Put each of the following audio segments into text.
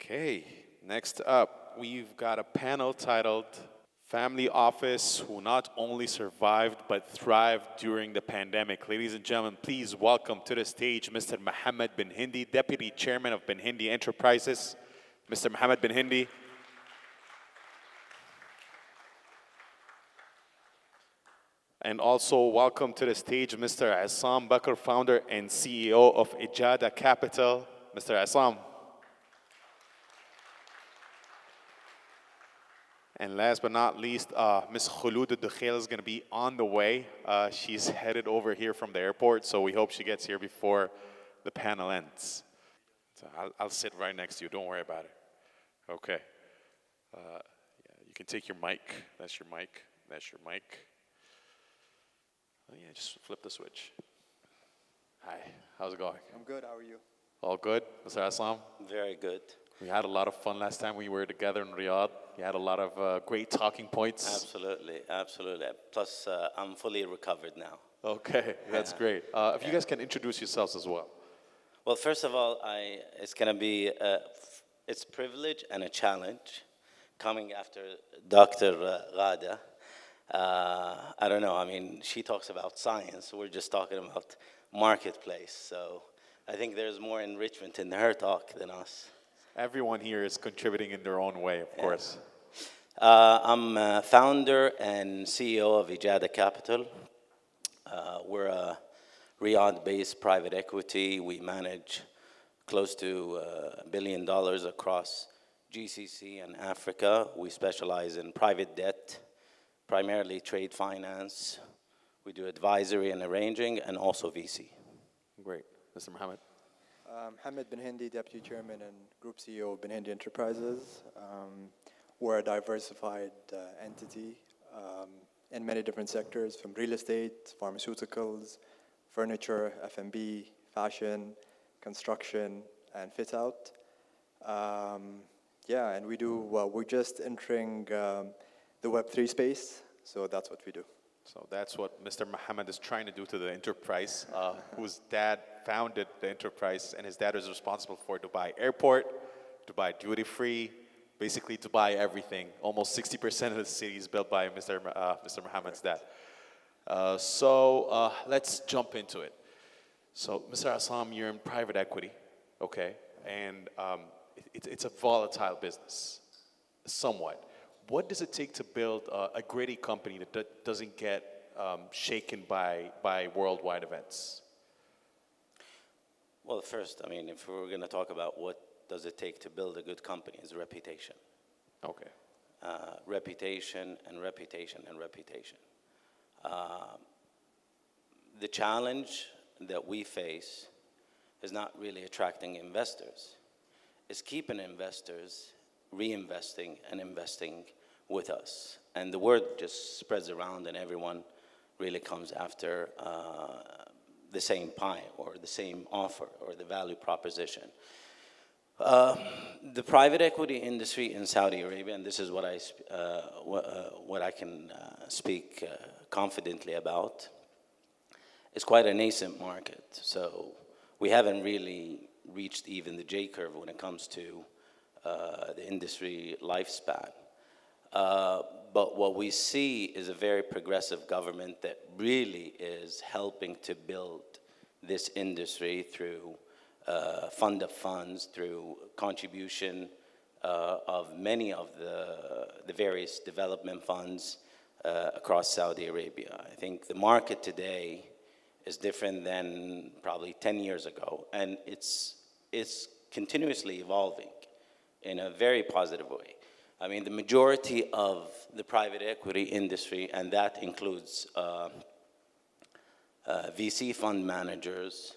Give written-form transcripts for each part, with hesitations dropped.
Okay, next up, we've got a panel titled Family Office Who Not Only Survived but Thrived During the Pandemic. Ladies and gentlemen, please welcome to the stage Mr. Mohammed bin Hindi, Deputy Chairman of Bin Hindi Enterprises. Mr. Mohammed bin Hindi. And also welcome to the stage Mr. Assam Bakr, founder and CEO of Ijada Capital. Mr. Assam. And last but not least, Ms. Khulud Dukhail is going to be on the way. She's headed over here from the airport, so we hope she gets here before the panel ends. So I'll sit right next to you. Don't worry about it. Okay. Yeah, you can take your mic. That's your mic. That's your mic. Oh, yeah, just flip the switch. Hi. How's it going? I'm good. How are you? All good, Mr. Aslam? Very good. We had a lot of fun last time we were together in Riyadh. You had a lot of great talking points. Absolutely, absolutely. Plus, I'm fully recovered now. Okay, that's great. If you guys can introduce yourselves as well. Well, first of all, it's going to be it's a privilege and a challenge coming after Dr. Ghada. I don't know. I mean, she talks about science. We're just talking about marketplace. So I think there's more enrichment in her talk than us. Everyone here is contributing in their own way, of course. I'm founder and CEO of Ijada Capital. We're a Riyadh-based private equity. We manage close to $1 billion across GCC and Africa. We specialize in private debt, primarily trade finance. We do advisory and arranging, and also VC. Great. Mr. Mohammed. Hamid bin Hindi, Deputy Chairman and Group CEO of Bin Hindi Enterprises. We're a diversified entity in many different sectors, from real estate, pharmaceuticals, furniture, F&B, fashion, construction, and fit-out. Yeah, and we do, we're just entering the Web3 space, so that's what we do. So that's what Mr. Mohammed is trying to do to the enterprise, whose dad founded the enterprise, and his dad is responsible for Dubai Airport, Dubai Duty Free, basically Dubai everything. Almost 60% of the city is built by Mr. Mohammed's dad. So let's jump into it. So Mr. Assam, you're in private equity, okay? And it's a volatile business, somewhat. What does it take to build a gritty company that doesn't get shaken by worldwide events? Well, first, I mean, if we're going to talk about what does it take to build a good company, is reputation. Okay. Reputation and reputation and reputation. The challenge that we face is not really attracting investors. It's keeping investors reinvesting and investing with us. And the word just spreads around and everyone really comes after the same pie or the same offer or the value proposition. The private equity industry in Saudi Arabia, and this is what I can speak confidently about, is quite a nascent market. So we haven't really reached even the J curve when it comes to the industry lifespan. But what we see is a very progressive government that really is helping to build this industry through fund of funds, through contribution of many of the various development funds across Saudi Arabia. I think the market today is different than probably 10 years ago, and it's continuously evolving in a very positive way. I mean, the majority of the private equity industry, and that includes VC fund managers,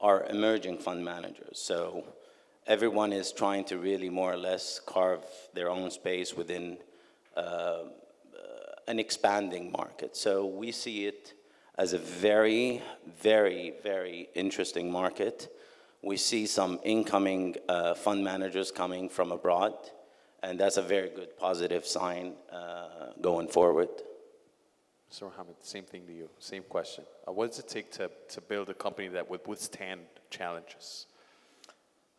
are emerging fund managers. So everyone is trying to really more or less carve their own space within an expanding market. So we see it as a very, very, very interesting market. We see some incoming fund managers coming from abroad, and that's a very good positive sign going forward. Mr. Mohammed, same thing to you, same question. What does it take to build a company that would withstand challenges?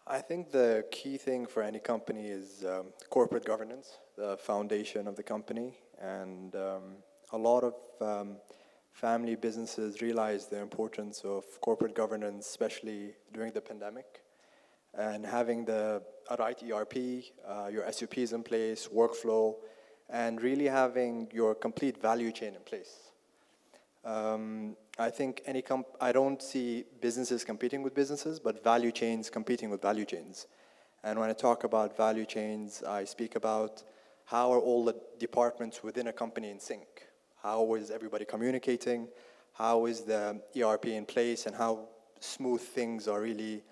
I think the key thing for any company is corporate governance, the foundation of the company. And a lot of family businesses realize the importance of corporate governance, especially during the pandemic. And having the right ERP, your SOPs in place, workflow, and really having your complete value chain in place. I think I don't see businesses competing with businesses, but value chains competing with value chains. And when I talk about value chains, I speak about how are all the departments within a company in sync? How is everybody communicating? How is the ERP in place? And how smooth things are really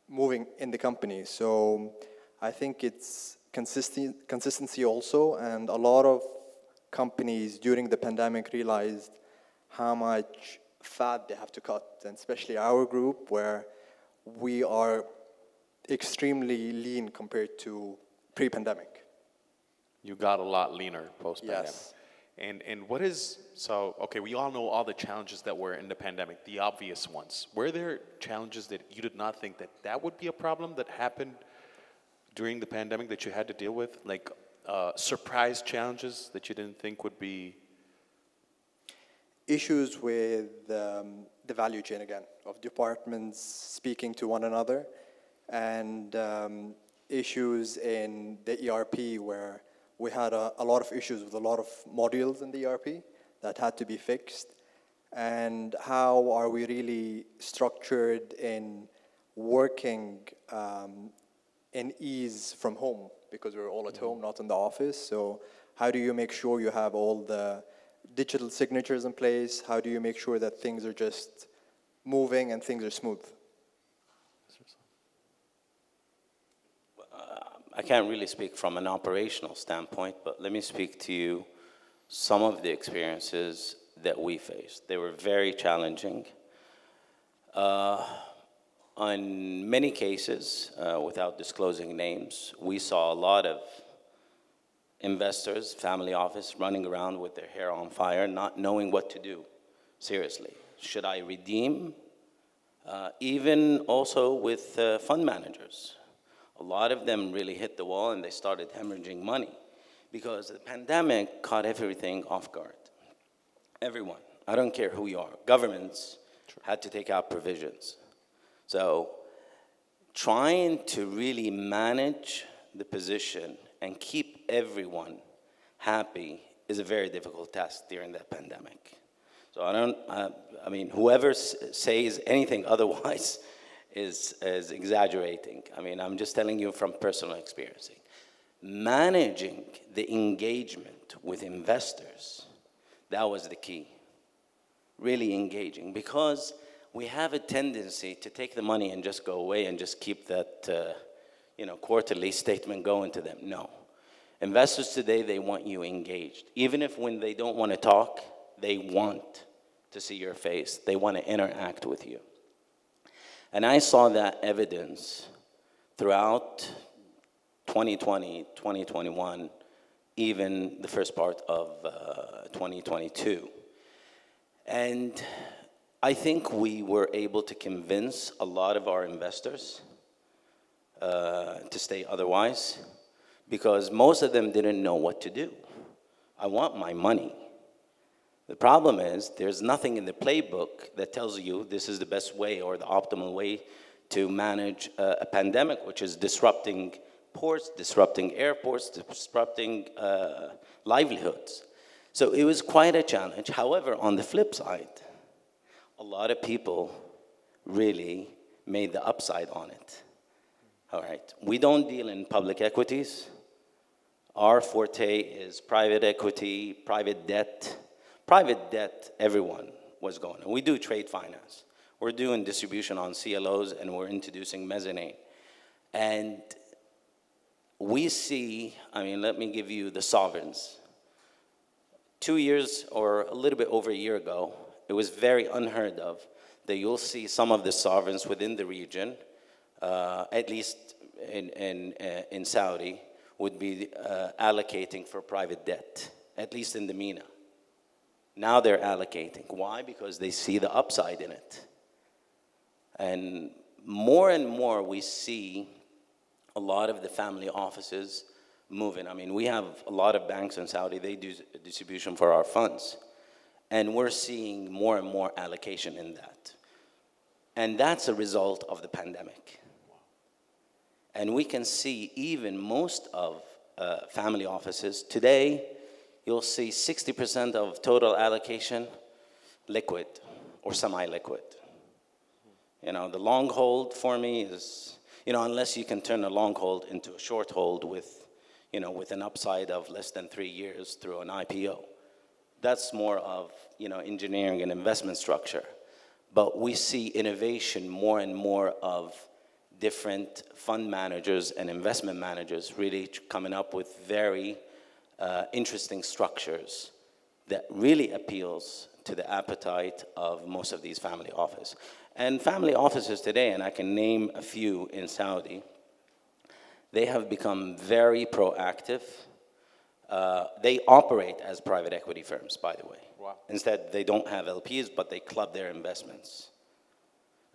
moving in the company. So I think it's consistency also, and a lot of companies during the pandemic realized how much fat they have to cut, and especially our group, where we are extremely lean compared to pre-pandemic. You got a lot leaner post-pandemic. Yes. And what is, so, okay, we all know all the challenges that were in the pandemic, the obvious ones. Were there challenges that you did not think that would be a problem that happened during the pandemic that you had to deal with? Like surprise challenges that you didn't think would be? Issues with the value chain again, of departments speaking to one another, and issues in the ERP where we had a lot of issues with a lot of modules in the ERP that had to be fixed. And how are we really structured in working in ease from home, because we're all at home, not in the office. So how do you make sure you have all the digital signatures in place? How do you make sure that things are just moving and things are smooth? I can't really speak from an operational standpoint, but let me speak to you some of the experiences that we faced. They were very challenging. On many cases, without disclosing names, we saw a lot of investors, family office, running around with their hair on fire, not knowing what to do. Seriously, should I redeem? Even also with fund managers. A lot of them really hit the wall and they started hemorrhaging money because the pandemic caught everything off guard. Everyone, I don't care who you are, governments had to take out provisions. So trying to really manage the position and keep everyone happy is a very difficult task during that pandemic. So I mean, whoever says anything otherwise is exaggerating. I mean, I'm just telling you from personal experience. Managing the engagement with investors, that was the key. Really engaging, because we have a tendency to take the money and just go away and just keep that quarterly statement going to them. No. Investors today, they want you engaged. Even if when they don't want to talk, they want to see your face. They want to interact with you. And I saw that evidence throughout 2020, 2021, even the first part of 2022. And I think we were able to convince a lot of our investors to stay otherwise, because most of them didn't know what to do. I want my money. The problem is there's nothing in the playbook that tells you this is the best way or the optimal way to manage a pandemic, which is disrupting ports, disrupting airports, disrupting livelihoods. So it was quite a challenge. However, on the flip side, a lot of people really made the upside on it. All right, we don't deal in public equities. Our forte is private equity, private debt. Private debt, everyone was going. We do trade finance. We're doing distribution on CLOs, and we're introducing mezzanine. And we see, I mean, let me give you the sovereigns. 2 years or a little bit over a year ago, it was very unheard of that you'll see some of the sovereigns within the region, at least in Saudi, would be allocating for private debt, at least in the MENA. Now they're allocating. Why? Because they see the upside in it. And more and more we see a lot of the family offices moving. I mean, we have a lot of banks in Saudi, they do distribution for our funds. And we're seeing more and more allocation in that. And that's a result of the pandemic. And we can see even most of family offices, today, you'll see 60% of total allocation liquid or semi-liquid. You know, the long hold for me is, you know, unless you can turn a long hold into a short hold with, you know, with an upside of less than 3 years through an IPO. That's more of, you know, engineering and investment structure. But we see innovation more and more of different fund managers and investment managers really coming up with very interesting structures that really appeals to the appetite of most of these family offices. And family offices today, and I can name a few in Saudi, they have become very proactive. They operate as private equity firms, by the way. Wow. Instead, they don't have LPs, but they club their investments.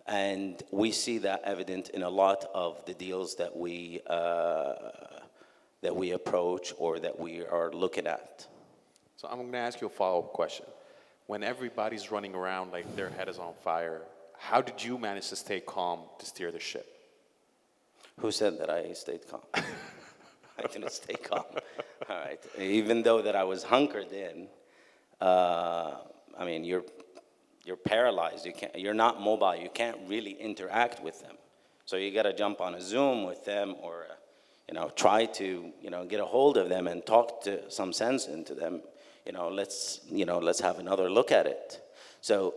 And we see that evident in a lot of the deals that we approach or that we are looking at. So I'm going to ask you a follow-up question. When everybody's running around like their head is on fire, how did you manage to stay calm to steer the ship? Who said that I stayed calm? I didn't stay calm. All right. Even though that I was hunkered in, I mean, you're paralyzed. You're not mobile. You can't really interact with them. So you got to jump on a Zoom with them, or you know, try to, you know, get a hold of them and talk to some sense into them. Let's have another look at it. So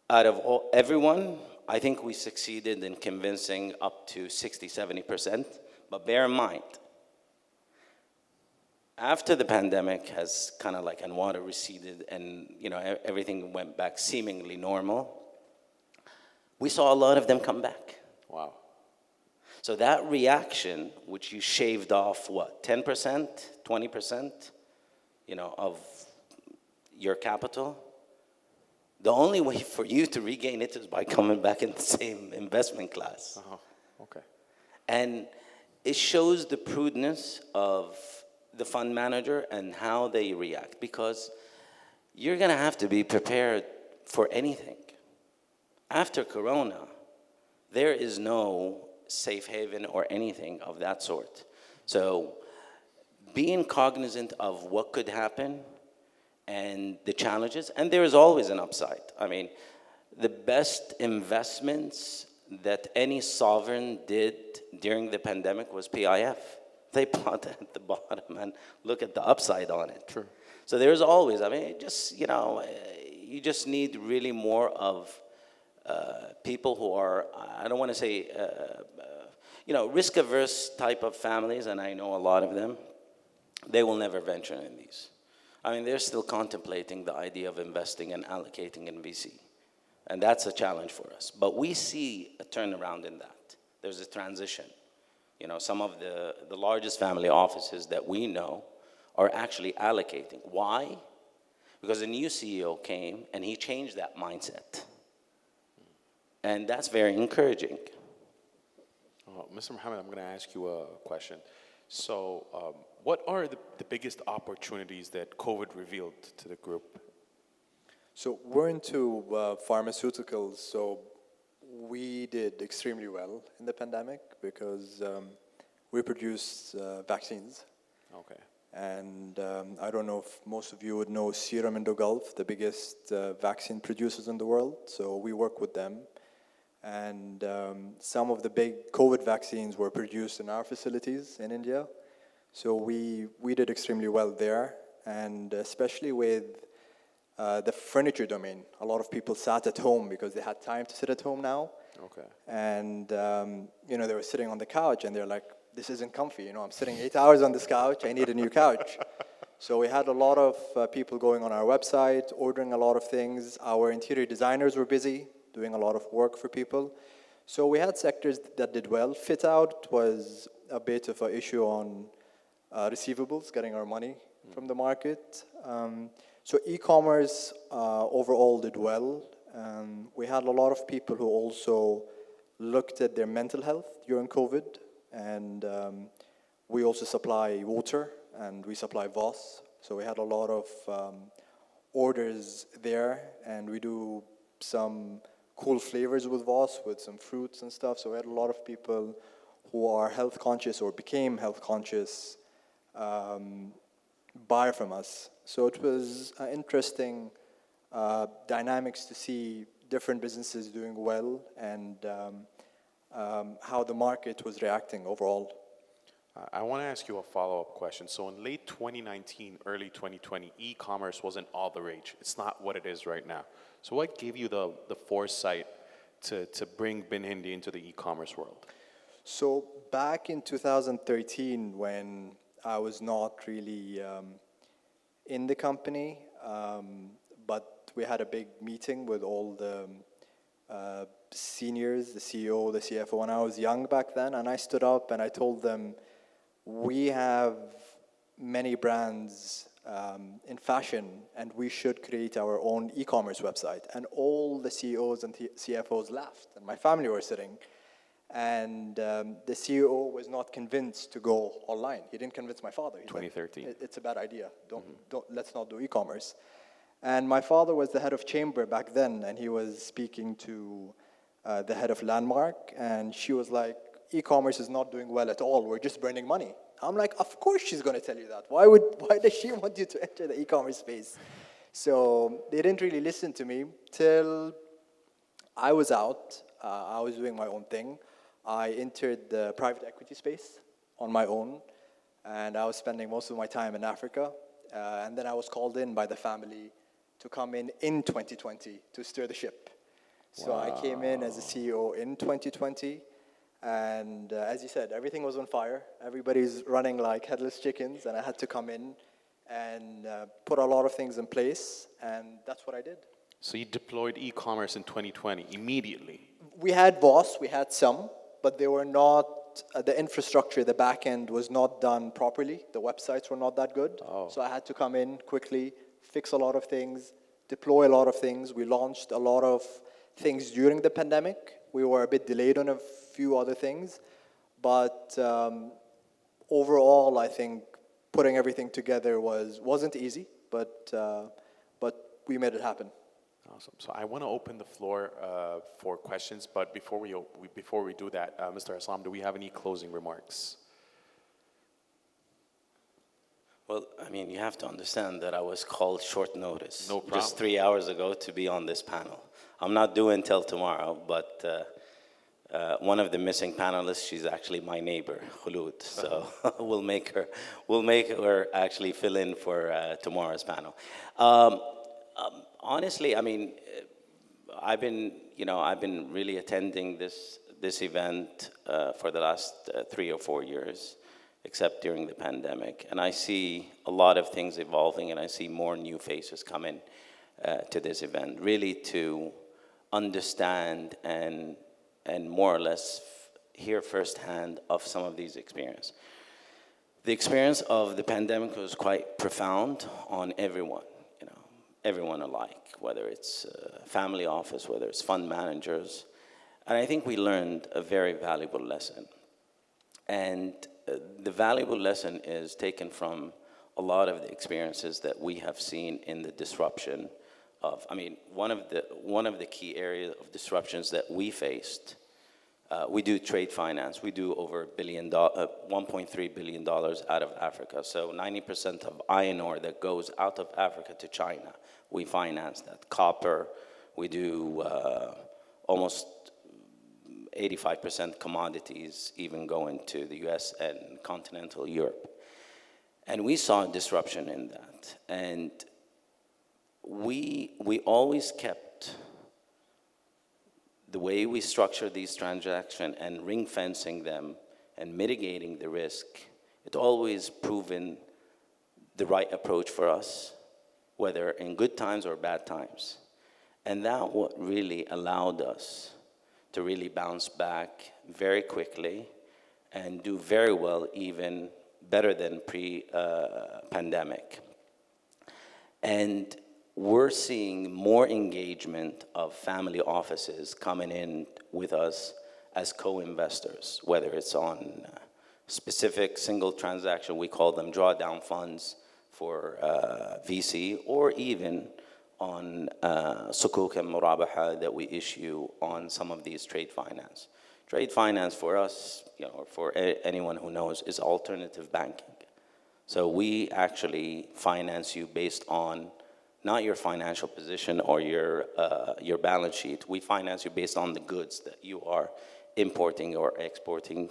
out of everyone, I think we succeeded in convincing up to 60-70%. But bear in mind, after the pandemic has kind of like, and water receded and, you know, everything went back seemingly normal, we saw a lot of them come back. Wow. So that reaction, which you shaved off, what, 10%, 20%, you know, of your capital, the only way for you to regain it is by coming back in the same investment class. Okay. And it shows the prudence of the fund manager and how they react, because you're going to have to be prepared for anything. After Corona, there is no safe haven or anything of that sort. So being cognizant of what could happen and the challenges, and there is always an upside. I mean, the best investments that any sovereign did during the pandemic was PIF. They bought at the bottom and look at the upside on it. True. So there's always, I mean, just, you know, you just need really more of people who are, I don't want to say, you know, risk-averse type of families, and I know a lot of them. They will never venture in these. I mean, they're still contemplating the idea of investing and allocating in VC. And that's a challenge for us. But we see a turnaround in that. There's a transition. You know, some of the largest family offices that we know are actually allocating. Why? Because a new CEO came and he changed that mindset. And that's very encouraging. Mr. Mohammed, I'm going to ask you a question. So what are the biggest opportunities that COVID revealed to the group? So we're into pharmaceuticals, so we did extremely well in the pandemic because we produced vaccines. Okay. And I don't know if most of you would know Serum Indo-Gulf, the biggest vaccine producers in the world. So we work with them. And some of the big COVID vaccines were produced in our facilities in India. So we did extremely well there. And especially with the furniture domain. A lot of people sat at home because they had time to sit at home now. Okay. And, you know, they were sitting on the couch and they're like, this isn't comfy. You know, I'm sitting 8 hours on this couch. I need a new couch. So we had a lot of people going on our website, ordering a lot of things. Our interior designers were busy, doing a lot of work for people. So we had sectors that did well. Fit out was a bit of an issue on receivables, getting our money from the market. So e-commerce overall did well. We had a lot of people who also looked at their mental health during COVID, and we also supply water and we supply VOS. So we had a lot of orders there, and we do some cool flavors with VOS, with some fruits and stuff. So we had a lot of people who are health conscious or became health conscious buy from us. So it was interesting dynamics to see different businesses doing well and how the market was reacting overall. I want to ask you a follow-up question. So in late 2019, early 2020, e-commerce wasn't all the rage. It's not what it is right now. So what gave you the foresight to bring Bin Hindi into the e-commerce world? So back in 2013, when I was not really in the company, but we had a big meeting with all the seniors, the CEO, the CFO, and I was young back then, and I stood up and I told them, we have many brands in fashion, and we should create our own e-commerce website. And all the CEOs and CFOs laughed, and my family were sitting. And the CEO was not convinced to go online. He didn't convince my father. He's 2013. like, it's a bad idea. Let's not do e-commerce. And my father was the head of chamber back then, and he was speaking to the head of Landmark, and she was like, e-commerce is not doing well at all. We're just burning money. I'm like, of course she's going to tell you that. Why does she want you to enter the e-commerce space? So they didn't really listen to me till I was out. I was doing my own thing. I entered the private equity space on my own, and I was spending most of my time in Africa. And then I was called in by the family to come in 2020 to steer the ship. So I came in as a CEO in 2020. And as you said, everything was on fire. Everybody's running like headless chickens, and I had to come in and put a lot of things in place, and that's what I did. So you deployed e-commerce in 2020 immediately. We had VOS, we had some, but they were not, the infrastructure, the back end was not done properly. The websites were not that good. So I had to come in quickly, fix a lot of things, deploy a lot of things. We launched a lot of things during the pandemic. We were a bit delayed on a few other things, but overall, I think putting everything together wasn't easy, but we made it happen. Awesome. So I want to open the floor for questions, but before we do that, Mr. Islam, do we have any closing remarks? Well, I mean, you have to understand that I was called short notice. No problem. Just 3 hours ago to be on this panel. I'm not due until tomorrow, but one of the missing panelists, she's actually my neighbor, Khulud. So we'll make her actually fill in for tomorrow's panel. Honestly, I mean, I've been really attending this event for the last 3 or 4 years, except during the pandemic. And I see a lot of things evolving, and I see more new faces coming to this event, really to understand and more or less hear firsthand of some of these experiences. The experience of the pandemic was quite profound on everyone, everyone alike, whether it's family office, whether it's fund managers. And I think we learned a very valuable lesson. And the valuable lesson is taken from a lot of the experiences that we have seen in the disruption of, I mean, one of the key areas of disruptions that we faced, we do trade finance. We do over $1.3 billion out of Africa. So 90% of iron ore that goes out of Africa to China, we finance that. Copper, we do almost 85% commodities even going to the US and continental Europe. And we saw a disruption in that. And we always kept the way we structure these transactions and ring fencing them and mitigating the risk, it always proven the right approach for us, whether in good times or bad times. And that what really allowed us to really bounce back very quickly and do very well, even better than pre-pandemic. And we're seeing more engagement of family offices coming in with us as co-investors, whether it's on specific single transaction, we call them drawdown funds for VC, or even on sukuk and murabaha that we issue on some of these trade finance. Trade finance for us, or for anyone who knows, is alternative banking. So we actually finance you based on not your financial position or your balance sheet. We finance you based on the goods that you are importing or exporting,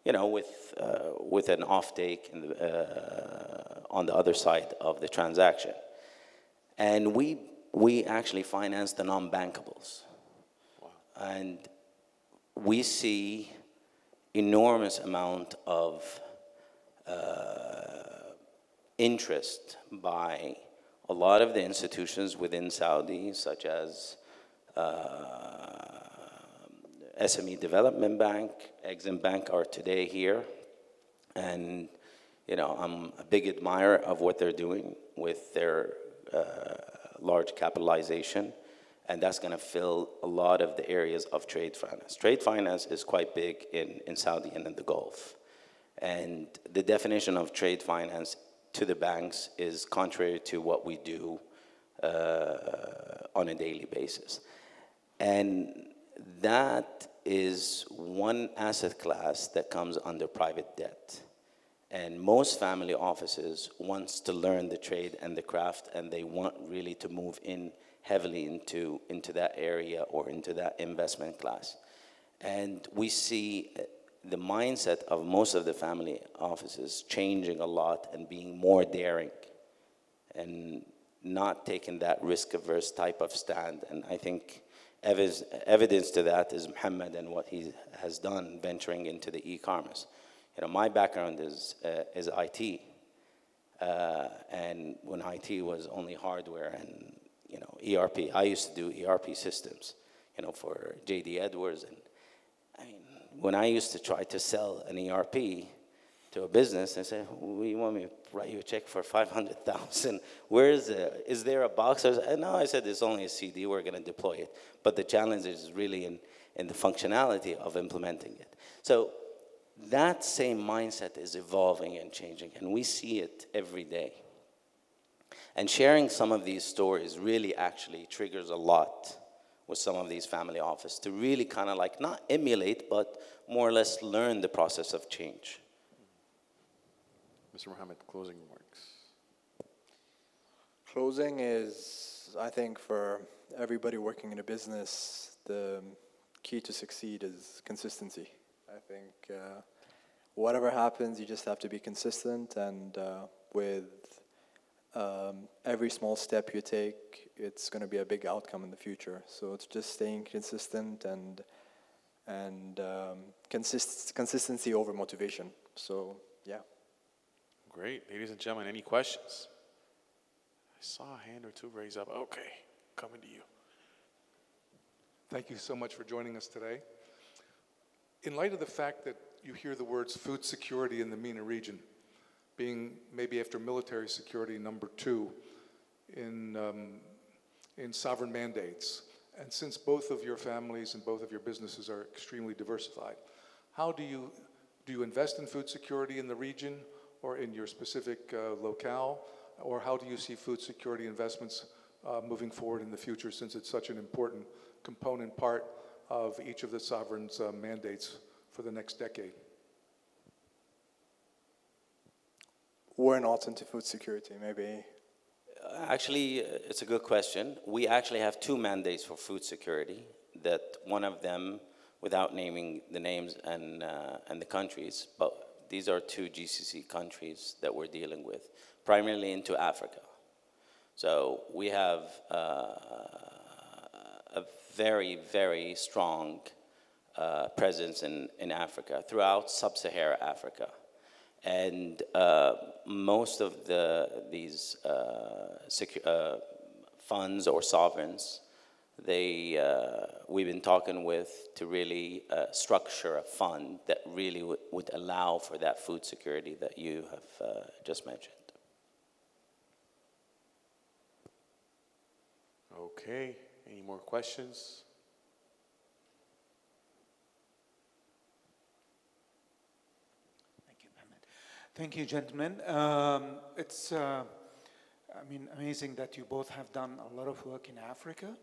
with an offtake on the other side of the transaction. And we actually finance the non-bankables. Wow. And we see enormous amount of interest by a lot of the institutions within Saudi, such as SME Development Bank, Exim Bank are today here. And, I'm a big admirer of what they're doing with their large capitalization. And that's going to fill a lot of the areas of trade finance. Trade finance is quite big in Saudi and in the Gulf. And the definition of trade finance to the banks is contrary to what we do on a daily basis. And that is one asset class that comes under private debt. And most family offices wants to learn the trade and the craft, and they want really to move in heavily into that area or into that investment class. And we see the mindset of most of the family offices changing a lot and being more daring and not taking that risk-averse type of stand. And I think evidence to that is Muhammad and what he has done venturing into the e-commerce. My background is IT. And when IT was only hardware and ERP, I used to do ERP systems, for JD Edwards. And I mean, when I used to try to sell an ERP to a business, I said, "You want me to write you a check for 500,000? Where is it? Is there a box?" No, I said, "It's only a CD. We're going to deploy it." But the challenge is really in the functionality of implementing it. So that same mindset is evolving and changing, and we see it every day. And sharing some of these stories really actually triggers a lot with some of these family offices to really kind of like not emulate, but more or less learn the process of change. Mr. Mohammed, closing remarks. Closing is, I think, for everybody working in a business, the key to succeed is consistency. I think whatever happens, you just have to be consistent, and with every small step you take, it's going to be a big outcome in the future. So it's just staying consistent and consistency over motivation. So yeah. Great. Ladies and gentlemen, any questions? I saw a hand or two raised up. Okay, coming to you. Thank you so much for joining us today. In light of the fact that you hear the words food security in the MENA region, being maybe after military security number 2 in sovereign mandates, and since both of your families and both of your businesses are extremely diversified, how do you invest in food security in the region or in your specific locale, or how do you see food security investments moving forward in the future, since it's such an important component part of each of the sovereigns' mandates for the next decade? We're not into food security, maybe. Actually, it's a good question. We actually have 2 mandates for food security, that one of them, without naming the names and the countries, but these are 2 GCC countries that we're dealing with, primarily into Africa. So we have a very, very strong presence in Africa, throughout sub-Saharan Africa. And most of these funds or sovereigns, we've been talking with to really structure a fund that really would allow for that food security that you have just mentioned. Okay, any more questions? Thank you, Mohammed. Thank you, gentlemen. It's, amazing that you both have done a lot of work in Africa.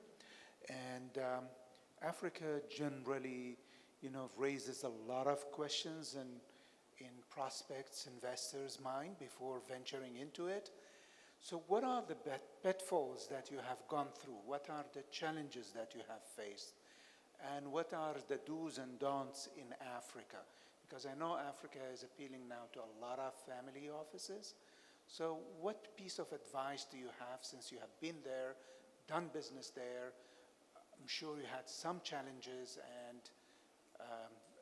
And Africa generally, raises a lot of questions in prospects, investors' mind before venturing into it. So what are the pitfalls that you have gone through? What are the challenges that you have faced? And what are the do's and don'ts in Africa? Because I know Africa is appealing now to a lot of family offices. So what piece of advice do you have, since you have been there, done business there? I'm sure you had some challenges, and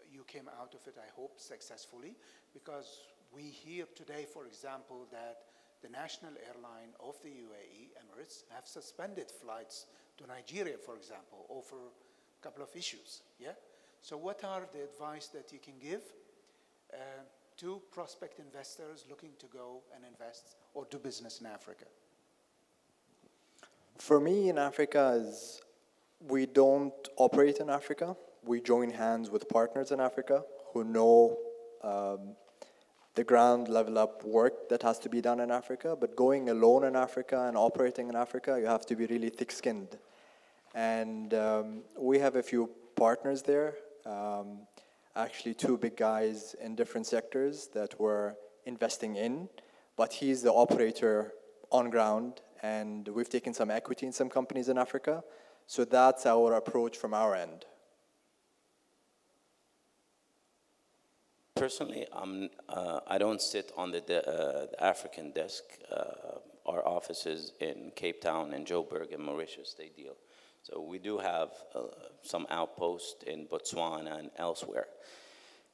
you came out of it, I hope, successfully, because we hear today, for example, that the national airline of the UAE, Emirates, have suspended flights to Nigeria, for example, over a couple of issues, yeah? So what are the advice that you can give to prospect investors looking to go and invest or do business in Africa? For me, in Africa, is we don't operate in Africa. We join hands with partners in Africa who know the ground level up work that has to be done in Africa. But going alone in Africa and operating in Africa, you have to be really thick-skinned. And we have a few partners there, actually two big guys in different sectors that we're investing in. But he's the operator on ground, and we've taken some equity in some companies in Africa. So that's our approach from our end. Personally, I don't sit on the African desk. Our offices in Cape Town and Joburg and Mauritius, they deal. So we do have some outposts in Botswana and elsewhere.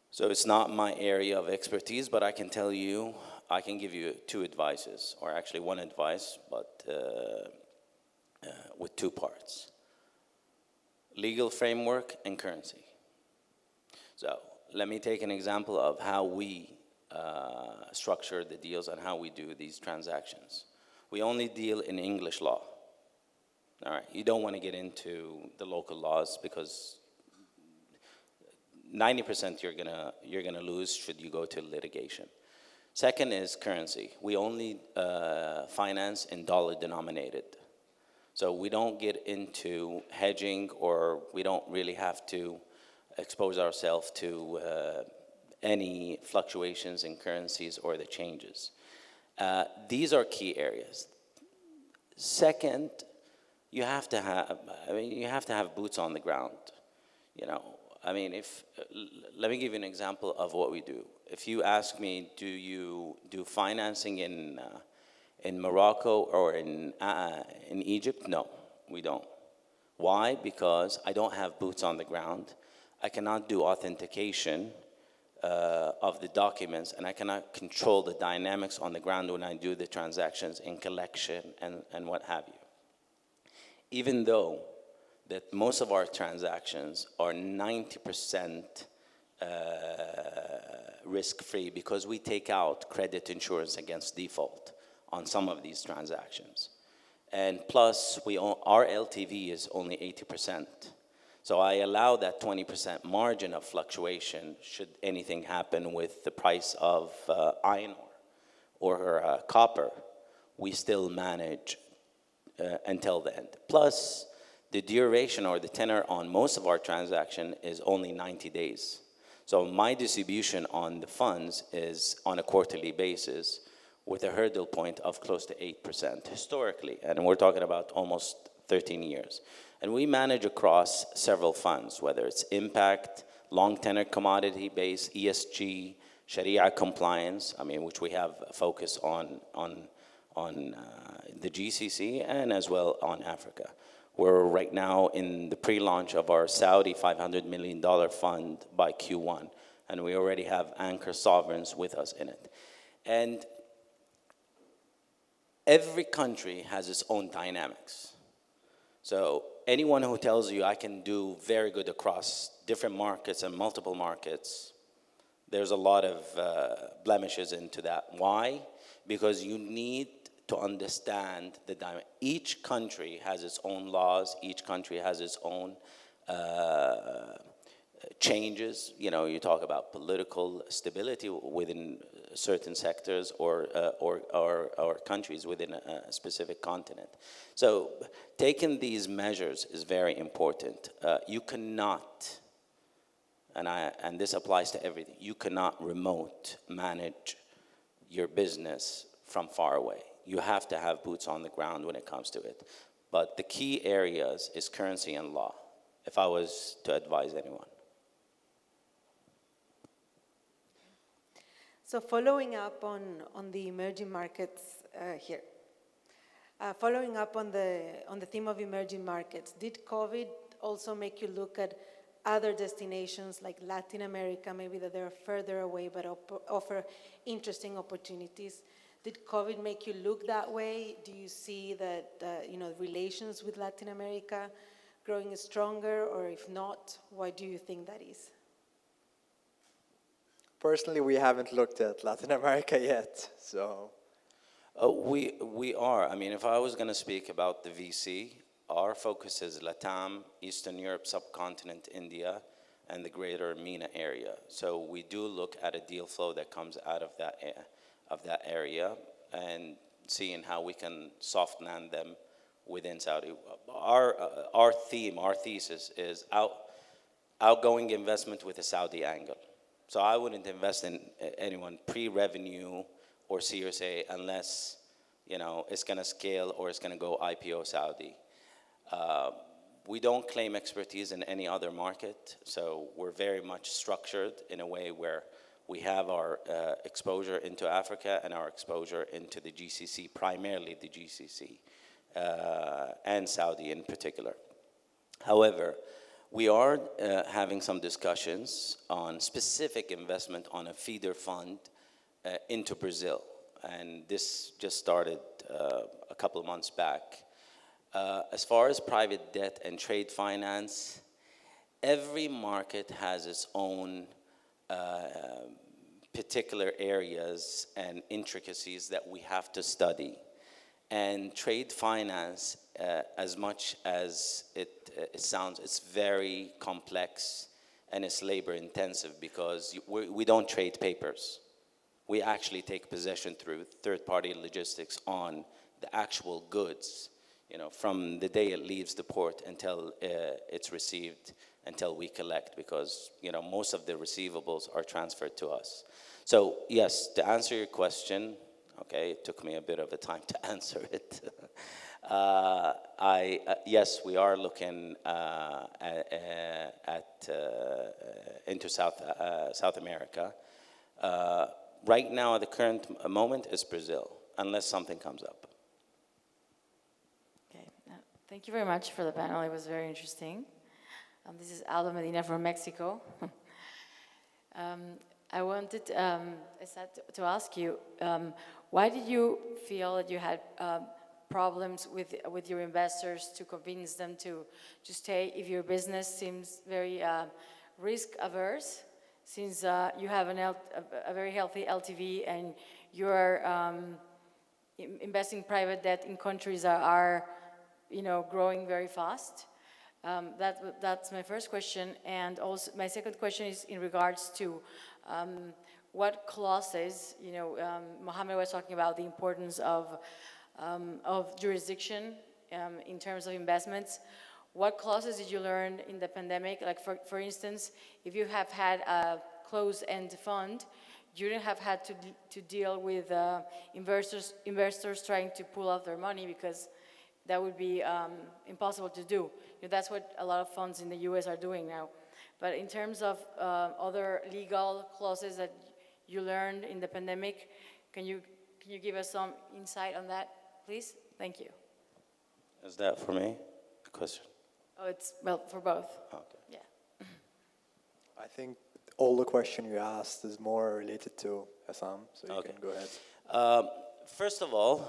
So it's not my area of expertise, but I can tell you, I can give you two advices, or actually one advice, but with two parts. Legal framework and currency. So let me take an example of how we structure the deals and how we do these transactions. We only deal in English law. All right, you don't want to get into the local laws because 90% you're gonna lose should you go to litigation. Second is currency. We only finance in dollar denominated. So we don't get into hedging, or we don't really have to expose ourselves to any fluctuations in currencies or the changes. These are key areas. Second, you have to have boots on the ground. Let me give you an example of what we do. If you ask me, do you do financing in Morocco or in Egypt? No, we don't. Why? Because I don't have boots on the ground. I cannot do authentication of the documents, and I cannot control the dynamics on the ground when I do the transactions in collection and what have you. Even though that most of our transactions are 90% risk-free, because we take out credit insurance against default on some of these transactions. And plus, our LTV is only 80%. So I allow that 20% margin of fluctuation should anything happen with the price of iron ore or copper. We still manage until the end. Plus, the duration or the tenor on most of our transaction is only 90 days. So my distribution on the funds is on a quarterly basis with a hurdle point of close to 8% historically. And we're talking about almost 13 years. And we manage across several funds, whether it's impact, long tenor commodity base, ESG, Sharia compliance, which we have a focus on the GCC and as well on Africa. We're right now in the pre-launch of our Saudi $500 million fund by Q1, and we already have anchor sovereigns with us in it. And every country has its own dynamics. So anyone who tells you I can do very good across different markets and multiple markets, there's a lot of blemishes into that. Why? Because you need to understand each country has its own laws, each country has its own changes. You know, you talk about political stability within certain sectors or countries within a specific continent. So taking these measures is very important. You cannot, and this applies to everything, you cannot remote manage your business from far away. You have to have boots on the ground when it comes to it. But the key areas is currency and law, if I was to advise anyone. So following up on the emerging markets here, following up on the theme of emerging markets, did COVID also make you look at other destinations like Latin America, maybe that they're further away but offer interesting opportunities? Did COVID make you look that way? Do you see that relations with Latin America growing stronger, or if not, why do you think that is? Personally, we haven't looked at Latin America yet, so. We are. I mean, if I was going to speak about the VC, our focus is LATAM, Eastern Europe, subcontinent, India, and the greater MENA area. So we do look at a deal flow that comes out of that area and seeing how we can soft land them within Saudi. Our theme, our thesis is outgoing investment with a Saudi angle. So I wouldn't invest in anyone pre-revenue or Series A unless, it's going to scale or it's going to go IPO Saudi. We don't claim expertise in any other market, so we're very much structured in a way where we have our exposure into Africa and our exposure into the GCC, primarily the GCC, and Saudi in particular. However, we are having some discussions on specific investment on a feeder fund into Brazil. And this just started a couple of months back. As far as private debt and trade finance, every market has its own particular areas and intricacies that we have to study. And trade finance, as much as it sounds, it's very complex and it's labor intensive because we don't trade papers. We actually take possession through third-party logistics on the actual goods, from the day it leaves the port until it's received, until we collect, because, most of the receivables are transferred to us. So, yes, to answer your question, okay, it took me a bit of a time to answer it. Yes, we are looking into South America. Right now, at the current moment, is Brazil, unless something comes up. Okay, thank you very much for the panel. It was very interesting. This is Aldo Medina from Mexico. I wanted to ask you, why did you feel that you had problems with your investors to convince them to stay if your business seems very risk averse, since you have a very healthy LTV and you are investing private debt in countries that are growing very fast? That's my first question, and also my second question is in regards to what clauses, Mohammed was talking about the importance of jurisdiction in terms of investments. What clauses did you learn in the pandemic? Like for instance, if you have had a closed-end fund, you didn't have had to deal with investors trying to pull out their money, because that would be impossible to do. That's what a lot of funds in the US are doing now. But in terms of other legal clauses that you learned in the pandemic, can you give us some insight on that, please? Thank you. Is that for me, a question? Oh, it's, well, for both. Okay. Yeah. I think all the question you asked is more related to Assam, so you can go ahead. First of all,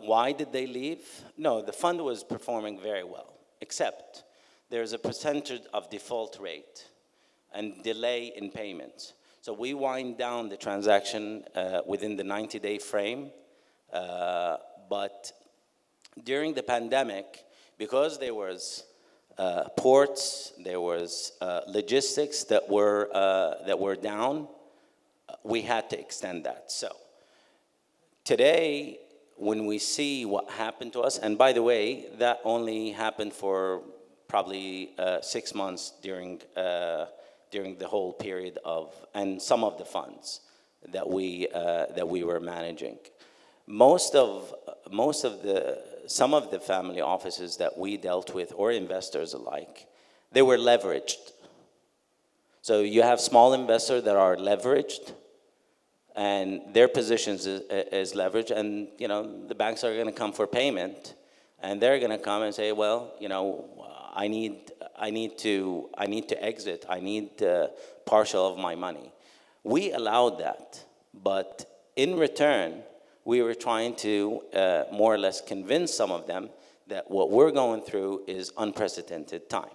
why did they leave? No, the fund was performing very well, except there's a percentage of default rate and delay in payments. So we wind down the transaction within the 90-day frame, But during the pandemic, because there was ports, there was logistics that were down, we had to extend that. So today, when we see what happened to us, and by the way, that only happened for probably 6 months during the whole period of, and some of the funds that we were managing. Some of the family offices that we dealt with, or investors alike, they were leveraged. So you have small investors that are leveraged, and their positions is leveraged, and the banks are going to come for payment, and they're going to come and say, well, I need to exit. I need partial of my money. We allowed that, but in return, we were trying to more or less convince some of them that what we're going through is unprecedented time.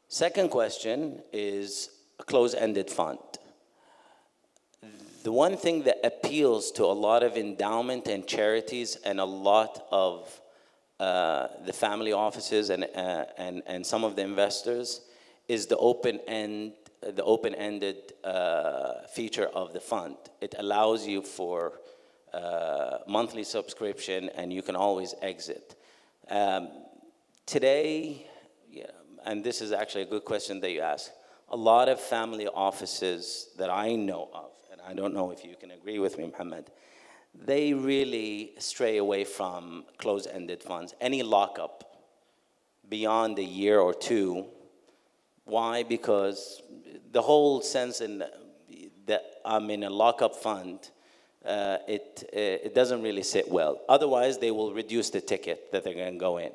Second question is a closed-ended fund. The one thing that appeals to a lot of endowment and charities and a lot of the family offices and some of the investors is the open-ended feature of the fund. It allows you for monthly subscription, and you can always exit. Today, and this is actually a good question that you asked, a lot of family offices that I know of, and I don't know if you can agree with me, Mohammed, they really stray away from closed-ended funds. Any lockup beyond a year or two. Why? Because the whole sense that I'm in a lockup fund, it doesn't really sit well. Otherwise, they will reduce the ticket that they're going to go in.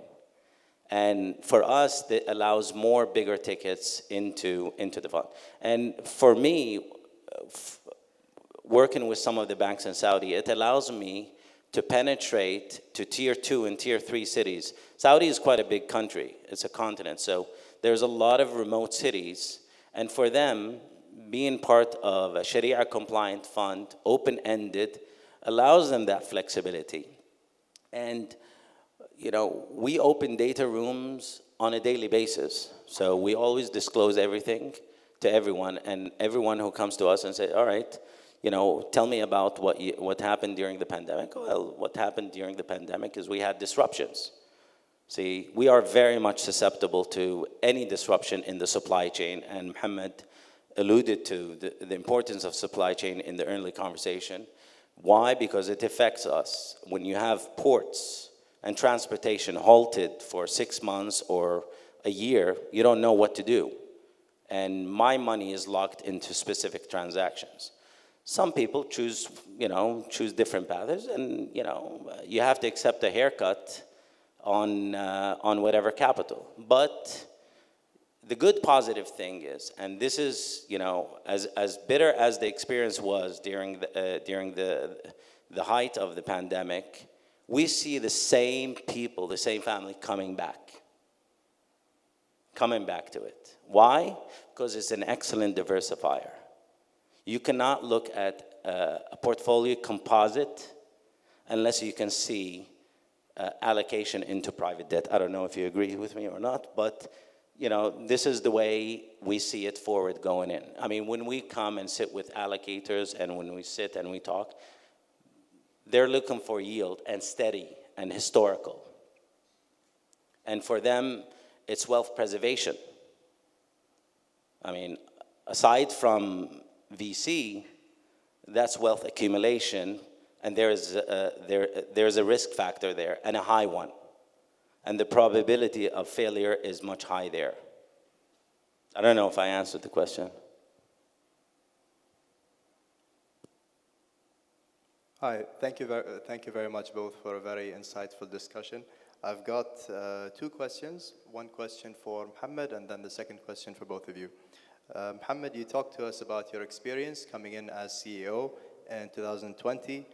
And for us, that allows more bigger tickets into the fund. And for me, working with some of the banks in Saudi, it allows me to penetrate to tier 2 and tier 3 cities. Saudi is quite a big country. It's a continent. So there's a lot of remote cities. And for them, being part of a Sharia compliant fund, open-ended, allows them that flexibility. And we open data rooms on a daily basis. So we always disclose everything to everyone, and everyone who comes to us and says, all right, tell me about what happened during the pandemic. Well, what happened during the pandemic is we had disruptions. See, we are very much susceptible to any disruption in the supply chain, and Mohammed alluded to the importance of supply chain in the early conversation. Why? Because it affects us. When you have ports and transportation halted for 6 months or a year, you don't know what to do. And my money is locked into specific transactions. Some people choose different paths, and you have to accept a haircut on whatever capital. But the good positive thing is, and this is as bitter as the experience was during the height of the pandemic, we see the same people, the same family coming back to it. Why? Because it's an excellent diversifier. You cannot look at a portfolio composite unless you can see allocation into private debt. I don't know if you agree with me or not, but this is the way we see it forward going in. I mean, when we come and sit with allocators and when we sit and we talk, they're looking for yield and steady and historical. And for them, it's wealth preservation. I mean, aside from VC, that's wealth accumulation, and there's a risk factor there, and a high one. And the probability of failure is much high there. I don't know if I answered the question. Hi, thank you very much both for a very insightful discussion. I've got 2 questions. One question for Mohammed, and then the second question for both of you. Mohammed, you talked to us about your experience coming in as CEO in 2020,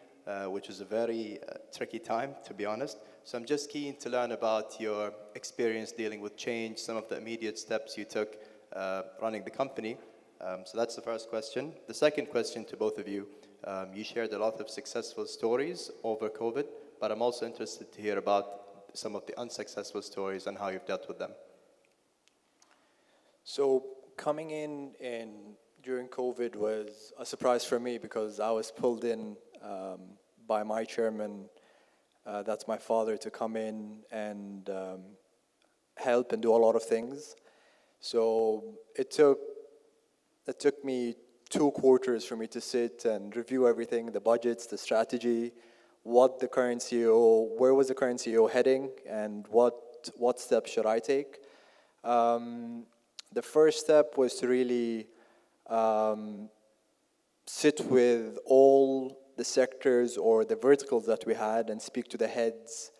which was a very tricky time, to be honest. So I'm just keen to learn about your experience dealing with change, some of the immediate steps you took running the company. So that's the first question. The second question to both of you, You shared a lot of successful stories over COVID, but I'm also interested to hear about some of the unsuccessful stories and how you've dealt with them. So coming in during COVID was a surprise for me because I was pulled in by my chairman, that's my father, to come in and help and do a lot of things. So it took me 2 quarters for me to sit and review everything, the budgets, the strategy, what the current CEO, where was the current CEO heading, and what steps should I take. The first step was to really sit with all the sectors or the verticals that we had and speak to the heads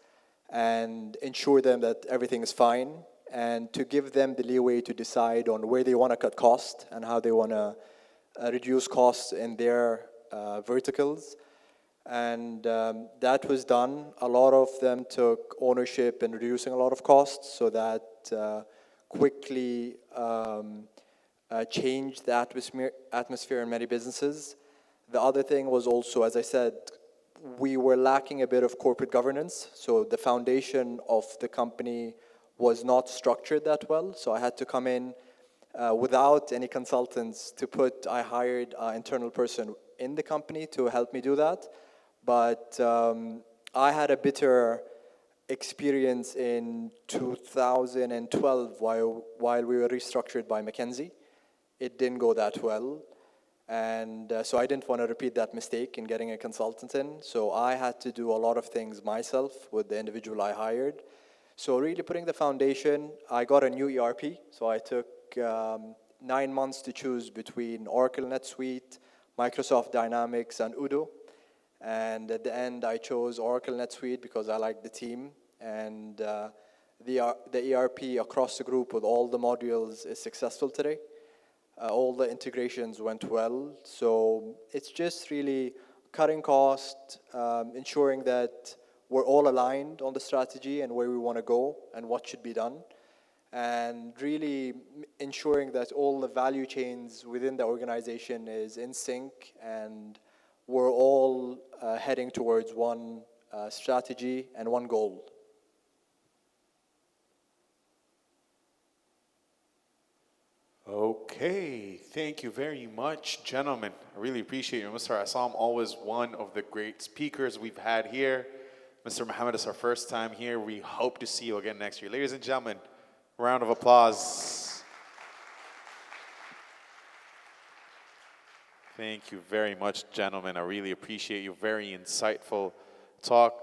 and ensure them that everything is fine, and to give them the leeway to decide on where they want to cut costs and how they want to reduce costs in their verticals. And that was done. A lot of them took ownership in reducing a lot of costs, so that quickly changed the atmosphere in many businesses. The other thing was also, as I said, we were lacking a bit of corporate governance, so the foundation of the company was not structured that well. So I had to come in without any consultants I hired an internal person in the company to help me do that. But I had a bitter experience in 2012 while we were restructured by McKinsey. It didn't go that well. And so I didn't want to repeat that mistake in getting a consultant in. So I had to do a lot of things myself with the individual I hired. So really putting the foundation, I got a new ERP. So I took 9 months to choose between Oracle NetSuite, Microsoft Dynamics, and Udo. And at the end, I chose Oracle NetSuite because I liked the team. And the ERP across the group with all the modules is successful today. All the integrations went well. So it's just really cutting cost, ensuring that we're all aligned on the strategy and where we want to go and what should be done, and really ensuring that all the value chains within the organization is in sync and we're all heading towards one strategy and one goal. Okay, thank you very much, gentlemen. I really appreciate you. Mr. Assam, always one of the great speakers we've had here. Mr. Mohammed, it's our first time here. We hope to see you again next year. Ladies and gentlemen, round of applause. Thank you very much, gentlemen. I really appreciate you. Very insightful talk.